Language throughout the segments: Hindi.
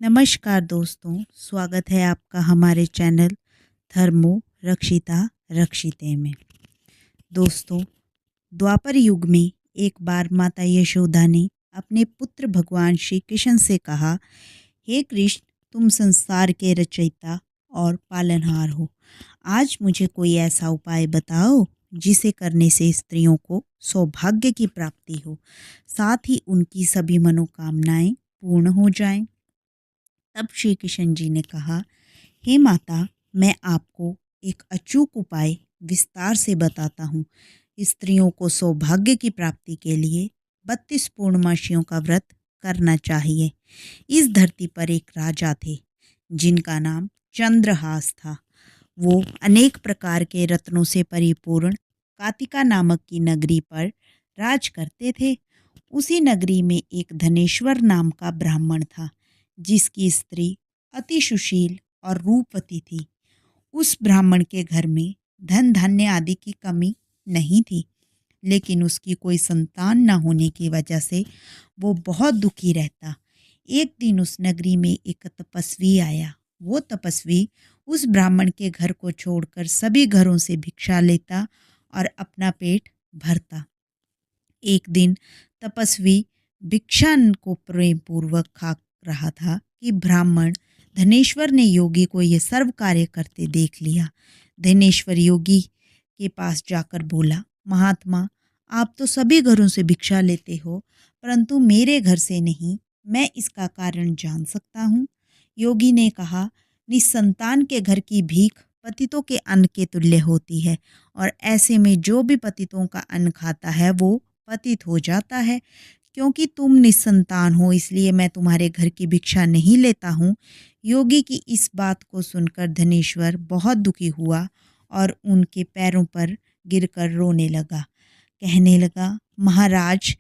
नमस्कार दोस्तों, स्वागत है आपका हमारे चैनल धर्मो रक्षिता रक्षिते में। दोस्तों, द्वापर युग में एक बार माता यशोदा ने अपने पुत्र भगवान श्री कृष्ण से कहा, हे कृष्ण, तुम संसार के रचयिता और पालनहार हो। आज मुझे कोई ऐसा उपाय बताओ जिसे करने से स्त्रियों को सौभाग्य की प्राप्ति हो, साथ ही उनकी सभी मनोकामनाएं पूर्ण हो जाएं। तब श्री कृष्ण जी ने कहा, हे माता, मैं आपको एक अचूक उपाय विस्तार से बताता हूँ। स्त्रियों को सौभाग्य की प्राप्ति के लिए 32 पूर्णमासियों का व्रत करना चाहिए। इस धरती पर एक राजा थे जिनका नाम चंद्रहास था। वो अनेक प्रकार के रत्नों से परिपूर्ण कातिका नामक की नगरी पर राज करते थे। उसी नगरी में एक धनेश्वर नाम का ब्राह्मण था जिसकी स्त्री अति सुशील और रूपवती थी। उस ब्राह्मण के घर में धन धान्य आदि की कमी नहीं थी, लेकिन उसकी कोई संतान न होने की वजह से वो बहुत दुखी रहता। एक दिन उस नगरी में एक तपस्वी आया। वो तपस्वी उस ब्राह्मण के घर को छोड़कर सभी घरों से भिक्षा लेता और अपना पेट भरता। एक दिन तपस्वी भिक्षा को प्रेम पूर्वक खा रहा था कि ब्राह्मण धनेश्वर ने योगी को यह सर्व कार्य करते देख लिया। धनेश्वर योगी के पास जाकर बोला, महात्मा, आप तो सभी घरों से भिक्षा लेते हो, परंतु मेरे घर से नहीं। मैं इसका कारण जान सकता हूँ? योगी ने कहा, निसंतान के घर की भीख पतितों के अन्न के तुल्य होती है, और ऐसे में जो भी पतितों का अन्न खाता है वो पतित हो जाता है। क्योंकि तुम निसंतान हो, इसलिए मैं तुम्हारे घर की भिक्षा नहीं लेता हूँ। योगी की इस बात को सुनकर धनेश्वर बहुत दुखी हुआ और उनके पैरों पर गिरकर रोने लगा। कहने लगा, महाराज,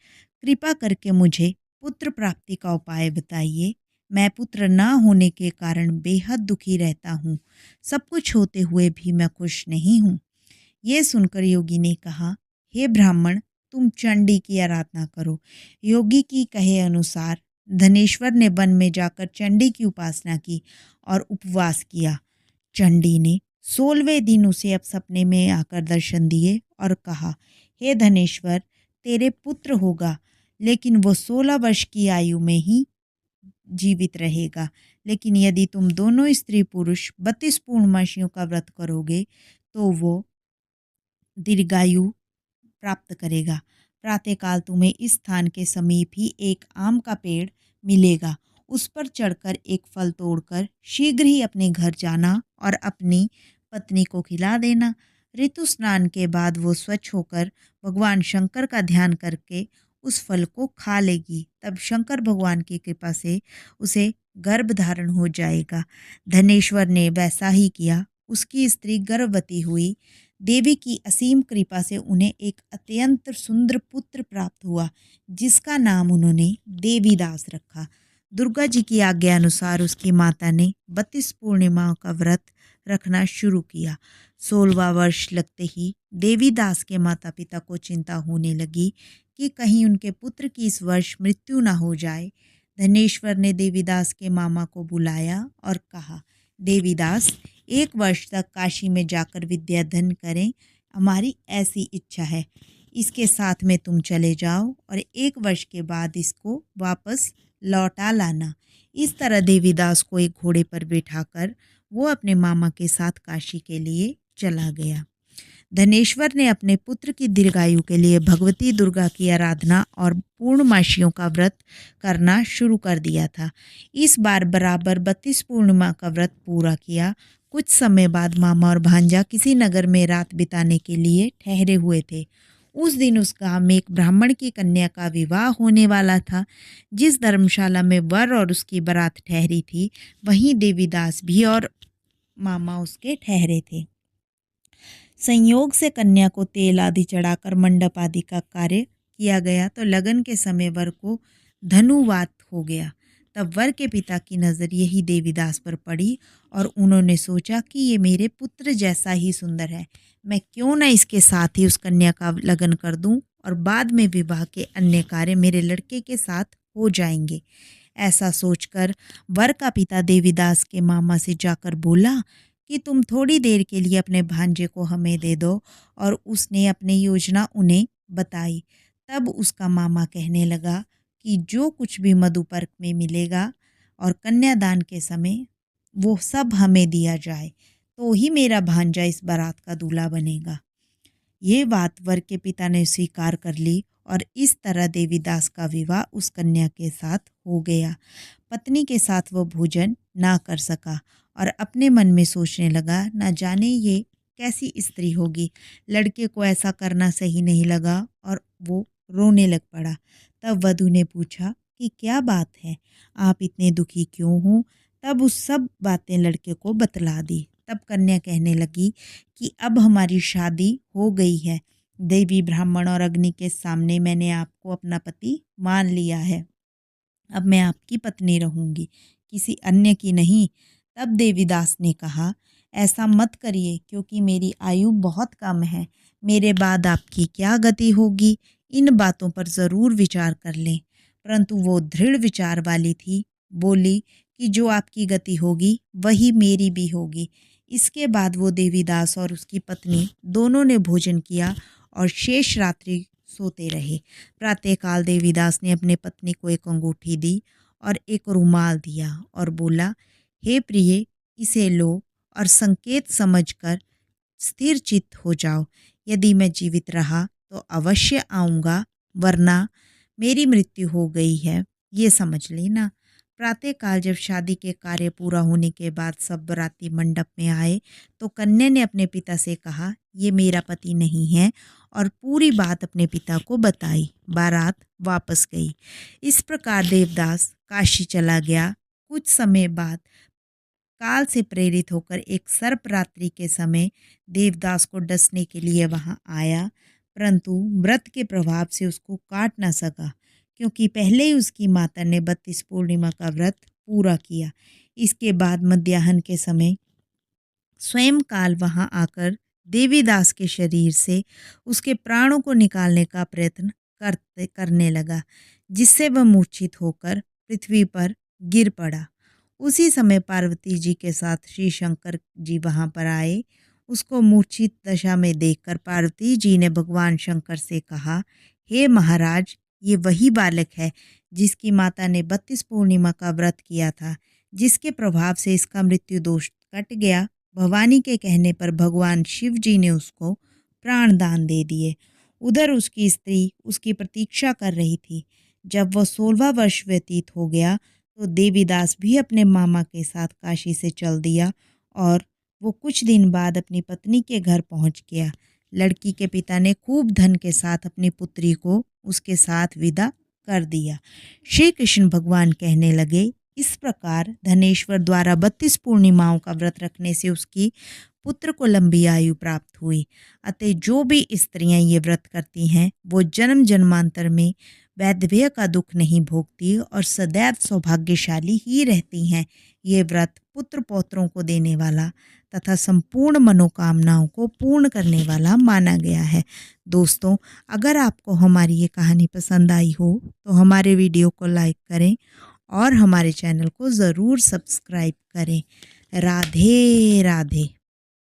कृपा करके मुझे पुत्र प्राप्ति का उपाय बताइए। मैं पुत्र न होने के कारण बेहद दुखी रहता हूँ। सब कुछ होते हुए भी मैं खुश नहीं हूँ। ये सुनकर योगी ने कहा, हे ब्राह्मण, तुम चंडी की आराधना करो। योगी की कहे अनुसार धनेश्वर ने वन में जाकर चंडी की उपासना की और उपवास किया। चंडी ने 16वें दिन उसे अब सपने में आकर दर्शन दिए और कहा, हे धनेश्वर, तेरे पुत्र होगा, लेकिन वो 16 वर्ष की आयु में ही जीवित रहेगा। लेकिन यदि तुम दोनों स्त्री पुरुष 32 पूर्णमासियों का व्रत करोगे तो वो दीर्घायु प्राप्त करेगा। प्रातःकाल तुम्हें इस स्थान के समीप ही एक आम का पेड़ मिलेगा। उस पर चढ़कर एक फल तोड़कर शीघ्र ही अपने घर जाना और अपनी पत्नी को खिला देना। ऋतु स्नान के बाद वो स्वच्छ होकर भगवान शंकर का ध्यान करके उस फल को खा लेगी। तब शंकर भगवान की कृपा से उसे गर्भ धारण हो जाएगा। धनेश्वर ने वैसा ही किया। उसकी स्त्री गर्भवती हुई। देवी की असीम कृपा से उन्हें एक अत्यंत सुंदर पुत्र प्राप्त हुआ, जिसका नाम उन्होंने देवीदास रखा। दुर्गा जी की आज्ञा अनुसार उसकी माता ने 32 पूर्णिमाओं का व्रत रखना शुरू किया। 16वां वर्ष लगते ही देवीदास के माता पिता को चिंता होने लगी कि कहीं उनके पुत्र की इस वर्ष मृत्यु न हो जाए। धनेश्वर ने देवीदास के मामा को बुलाया और कहा, देवीदास, 1 वर्ष तक काशी में जाकर विद्याधन करें, हमारी ऐसी इच्छा है। इसके साथ में तुम चले जाओ और 1 वर्ष के बाद इसको वापस लौटा लाना। इस तरह देवीदास को एक घोड़े पर बिठाकर वो अपने मामा के साथ काशी के लिए चला गया। धनेश्वर ने अपने पुत्र की दीर्घायु के लिए भगवती दुर्गा की आराधना और पूर्णमासियों का व्रत करना शुरू कर दिया था। इस बार बराबर 32 पूर्णिमा का व्रत पूरा किया। कुछ समय बाद मामा और भांजा किसी नगर में रात बिताने के लिए ठहरे हुए थे। उस दिन उस गांव में एक ब्राह्मण की कन्या का विवाह होने वाला था। जिस धर्मशाला में वर और उसकी बारात ठहरी थी, वहीं देवीदास भी और मामा उसके ठहरे थे। संयोग से कन्या को तेल आदि चढ़ाकर मंडप आदि का कार्य किया गया तो लगन के समय वर को धनुवात हो गया। तब वर के पिता की नज़र यही देवीदास पर पड़ी और उन्होंने सोचा कि ये मेरे पुत्र जैसा ही सुंदर है, मैं क्यों न इसके साथ ही उस कन्या का लगन कर दूं और बाद में विवाह के अन्य कार्य मेरे लड़के के साथ हो जाएंगे। ऐसा सोचकर वर का पिता देवीदास के मामा से जाकर बोला कि तुम थोड़ी देर के लिए अपने भांजे को हमें दे दो, और उसने अपनी योजना उन्हें बताई। तब उसका मामा कहने लगा कि जो कुछ भी मधुपर्क में मिलेगा और कन्यादान के समय वो सब हमें दिया जाए, तो ही मेरा भांजा इस बारात का दूल्हा बनेगा। ये बात वर के पिता ने स्वीकार कर ली और इस तरह देवीदास का विवाह उस कन्या के साथ हो गया। पत्नी के साथ वह भोजन ना कर सका और अपने मन में सोचने लगा, न जाने ये कैसी स्त्री होगी। लड़के को ऐसा करना सही नहीं लगा और वो रोने लग पड़ा। तब वधू ने पूछा कि क्या बात है, आप इतने दुखी क्यों हो। तब उस सब बातें लड़के को बतला दी। तब कन्या कहने लगी कि अब हमारी शादी हो गई है। देवी, ब्राह्मण और अग्नि के सामने मैंने आपको अपना पति मान लिया है। अब मैं आपकी पत्नी रहूंगी, किसी अन्य की नहीं। तब देवीदास ने कहा, ऐसा मत करिए, क्योंकि मेरी आयु बहुत कम है। मेरे बाद आपकी क्या गति होगी, इन बातों पर ज़रूर विचार कर लें। परंतु वो दृढ़ विचार वाली थी। बोली कि जो आपकी गति होगी वही मेरी भी होगी। इसके बाद वो देवीदास और उसकी पत्नी दोनों ने भोजन किया और शेष रात्रि सोते रहे। प्रातःकाल देवीदास ने अपने पत्नी को एक अंगूठी दी और एक रुमाल दिया और बोला, हे प्रिय, इसे लो और संकेत समझकर स्थिर चित्त हो जाओ। यदि मैं जीवित रहा तो अवश्य आऊँगा, वरना मेरी मृत्यु हो गई है, ये समझ लेना। प्रातःकाल जब शादी के कार्य पूरा होने के बाद सब बराती मंडप में आए तो कन्या ने अपने पिता से कहा, ये मेरा पति नहीं है, और पूरी बात अपने पिता को बताई। बारात वापस गई। इस प्रकार देवदास काशी चला गया। कुछ समय बाद काल से प्रेरित होकर एक सर्प रात्रि के समय देवदास को डसने के लिए वहां आया, परंतु व्रत के प्रभाव से उसको काट ना सका, क्योंकि पहले ही उसकी माता ने 32 पूर्णिमा का व्रत पूरा किया। इसके बाद मध्याह्न के समय स्वयं काल वहां आकर देवीदास के शरीर से उसके प्राणों को निकालने का प्रयत्न करने लगा, जिससे वह मूर्छित होकर पृथ्वी पर गिर पड़ा। उसी समय पार्वती जी के साथ श्री शंकर जी वहां पर आए। उसको मूर्छित दशा में देखकर पार्वती जी ने भगवान शंकर से कहा, हे महाराज, ये वही बालक है जिसकी माता ने 32 पूर्णिमा का व्रत किया था, जिसके प्रभाव से इसका मृत्यु दोष कट गया। भवानी के कहने पर भगवान शिव जी ने उसको प्राण दान दे दिए। उधर उसकी स्त्री उसकी प्रतीक्षा कर रही थी। जब वह 16वां वर्ष व्यतीत हो गया तो देवीदास भी अपने मामा के साथ काशी से चल दिया और वो कुछ दिन बाद अपनी पत्नी के घर पहुंच गया। लड़की के पिता ने खूब धन के साथ अपनी पुत्री को उसके साथ विदा कर दिया। श्री कृष्ण भगवान कहने लगे, इस प्रकार धनेश्वर द्वारा 32 पूर्णिमाओं का व्रत रखने से उसकी पुत्र को लंबी आयु प्राप्त हुई। अतः जो भी स्त्रियां ये व्रत करती हैं वो जन्म जन्मांतर में वैधव्य का दुख नहीं भोगती और सदैव सौभाग्यशाली ही रहती हैं। ये व्रत पुत्र पौत्रों को देने वाला तथा संपूर्ण मनोकामनाओं को पूर्ण करने वाला माना गया है। दोस्तों, अगर आपको हमारी ये कहानी पसंद आई हो तो हमारे वीडियो को लाइक करें और हमारे चैनल को ज़रूर सब्सक्राइब करें। राधे राधे।